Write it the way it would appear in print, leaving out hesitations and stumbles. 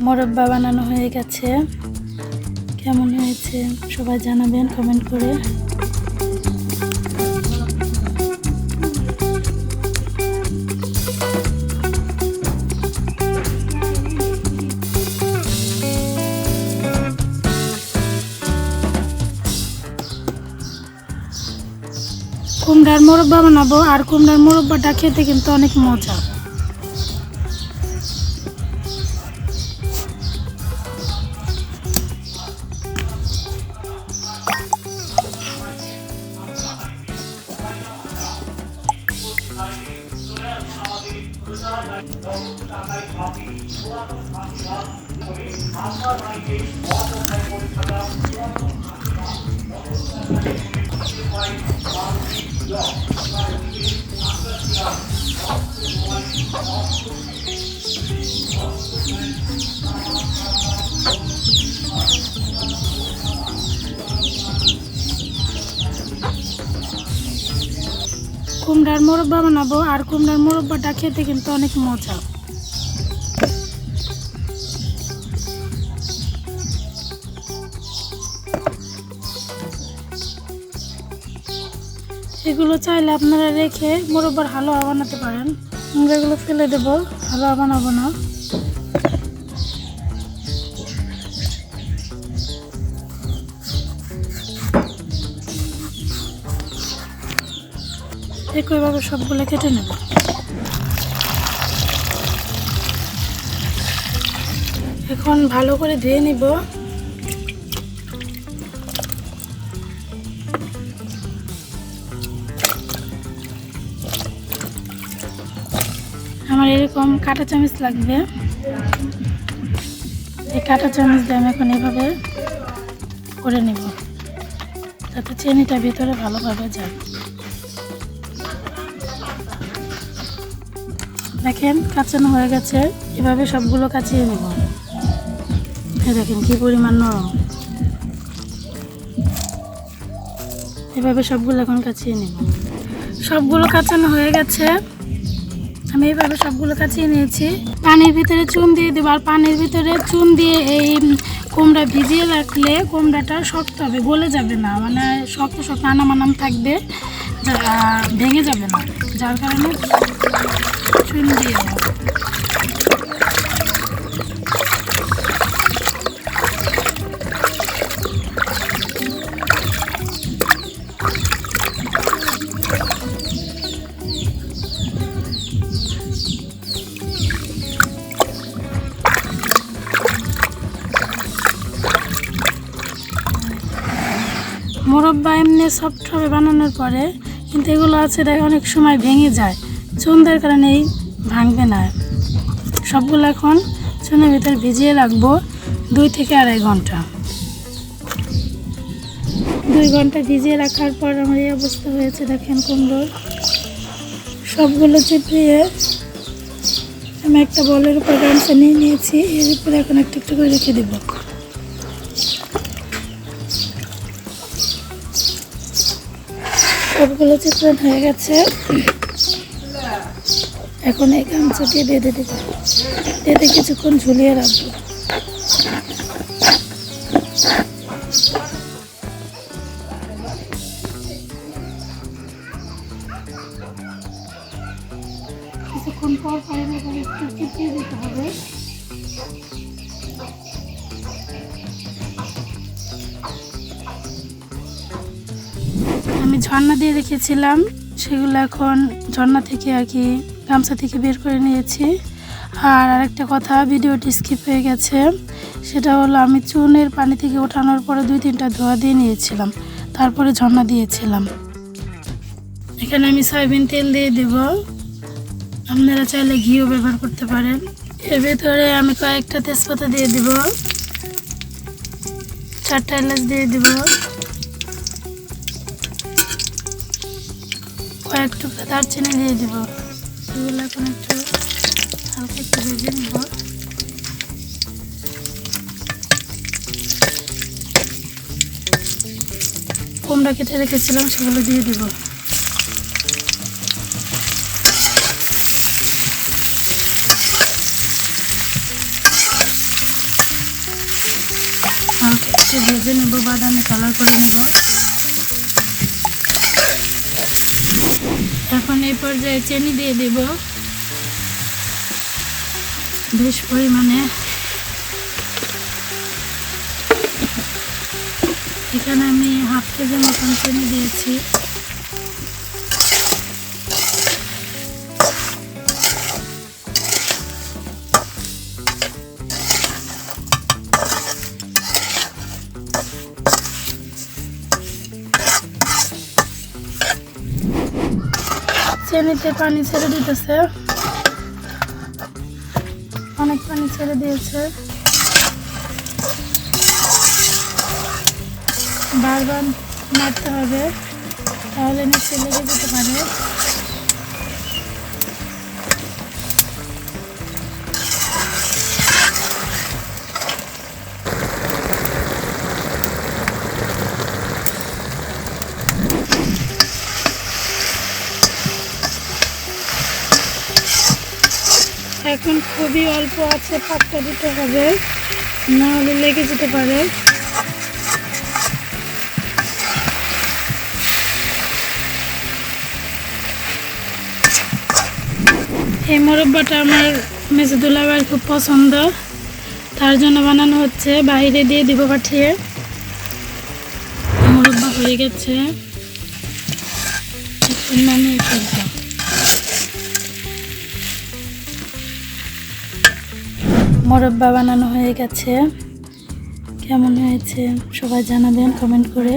মুরব্বা বানানো হয়ে গেছে। কেমন হয়েছে সবাই জানাবেন কমেন্ট করে। কুমড়ার মুরব্বা বানাবো, আর কুমড়ার মুরব্বাটা খেতে কিন্তু অনেক মজা। কুমড়ার মুরব্বা বানাবো, আর কুমড়ার মুরব্বাটা খেতে কিন্তু অনেক মজা। এগুলো চাইলে আপনারা রেখে মুরব্বার হালুয়া বানাতে পারেন। আমরা এগুলো ফেলে দেবো, হালুয়া বানাবো না। একইভাবে সবগুলো কেটে নেব। এখন ভালো করে ধুয়ে নিব। আমার এরকম কাঁটা চামচ লাগবে। এই কাঁটা চামচ দিয়ে আমি এখন এভাবে করে নেব, যাতে চিনিটা ভিতরে ভালোভাবে যায়। দেখেন কাঁচানো হয়ে গেছে। এভাবে সবগুলো কাচিয়ে নেব। দেখেন কি পরিমাণ নরম। এভাবে সবগুলো এখন কাচিয়ে নেব। সবগুলো কাঁচানো হয়ে গেছে। আমি এইভাবে সবগুলো কাচিয়ে নিয়েছি। পানির ভিতরে চুন দিয়ে দেবো, আর পানির ভিতরে চুন দিয়ে এই কুমড়া ভিজিয়ে রাখলে কুমড়াটা শক্ত হবে, গলে যাবে না, মানে শক্ত শক্ত আনাম থাকবে, ভেঙে যাবে না, যার কারণে চুন দিয়ে দেবো। মুরব্বা এমনি সফট হবে বানানোর পরে, কিন্তু এগুলো আছে দেখ অনেক সময় ভেঙে যায়, চুনের কারণেই ভাঙবে না। সবগুলো এখন চুনের ভিতরে ভিজিয়ে রাখবো 2 থেকে 2.5 ঘন্টা। 2 ঘন্টা ভিজিয়ে রাখার পর আমার এই অবস্থা হয়েছে। দেখেন কুমড়োর সবগুলো চিপিয়ে আমি একটা বলের উপর গামছা নিয়ে নিয়েছি। এর উপরে এখন একটু একটু করে রেখে দেবো। সবগুলো চিত্রণ হয়ে গেছে। এখন এই গামছাটি বেঁধে দেব, বেঁধে কিছুক্ষণ ঝুলিয়ে রাখবো। কিছুক্ষণ পর একটু চিপিয়ে দিতে হবে। আমি ঝর্ণা দিয়ে রেখেছিলাম, সেগুলো এখন ঝর্ণা থেকে আর কি গামছা থেকে বের করে নিয়েছি। আর আরেকটা কথা, ভিডিওটি স্কিপ হয়ে গেছে, সেটা হলো আমি চুনের পানি থেকে ওঠানোর পরে 2-3টা ধোয়া দিয়ে নিয়েছিলাম, তারপরে ঝর্ণা দিয়েছিলাম। এখানে আমি সয়াবিন তেল দিয়ে দেব, আপনারা চাইলে ঘিও ব্যবহার করতে পারেন। এর ভেতরে আমি কয়েকটা তেজপাতা দিয়ে দেব, 4টা এলাচ দিয়ে দেব, কয়েক টুকরা দারচিনি দিয়ে দেব। এগুলো এখন একটু হালকা একটু ভেজে নেব। কুমড়া কেটে রেখেছিলাম সেগুলো দিয়ে দেব। একটু ভেজে নেব, বাদামি কালার করে নেব। এখন এই পর্যায়ে চিনি দিয়ে দেব বেশ পরিমাণে। এখানে আমি হাফ কেজি মতন চিনি দিয়েছি। চিনিতে পানি ছেড়ে দিতেছে, অনেক পানি ছেড়ে দিয়েছে। বারবার নাড়তে হবে, তাহলে নিচে লেগে যেতে পারে। এখন খুবই অল্প আছে, পাকটা দিতে হবে, না হলে লেগে যেতে পারে। এই মুরব্বাটা আমার মেজো দুলাভাইয়ের খুব পছন্দ, তার জন্য বানানো হচ্ছে। বাইরে দিয়ে দিব পাঠিয়ে। মুরব্বা হয়ে গেছে, এখন নামিয়ে ফেলবো। মুরব্বা বানানো হয়ে গেছে, কেমন হয়েছে সবাই জানাবেন কমেন্ট করে।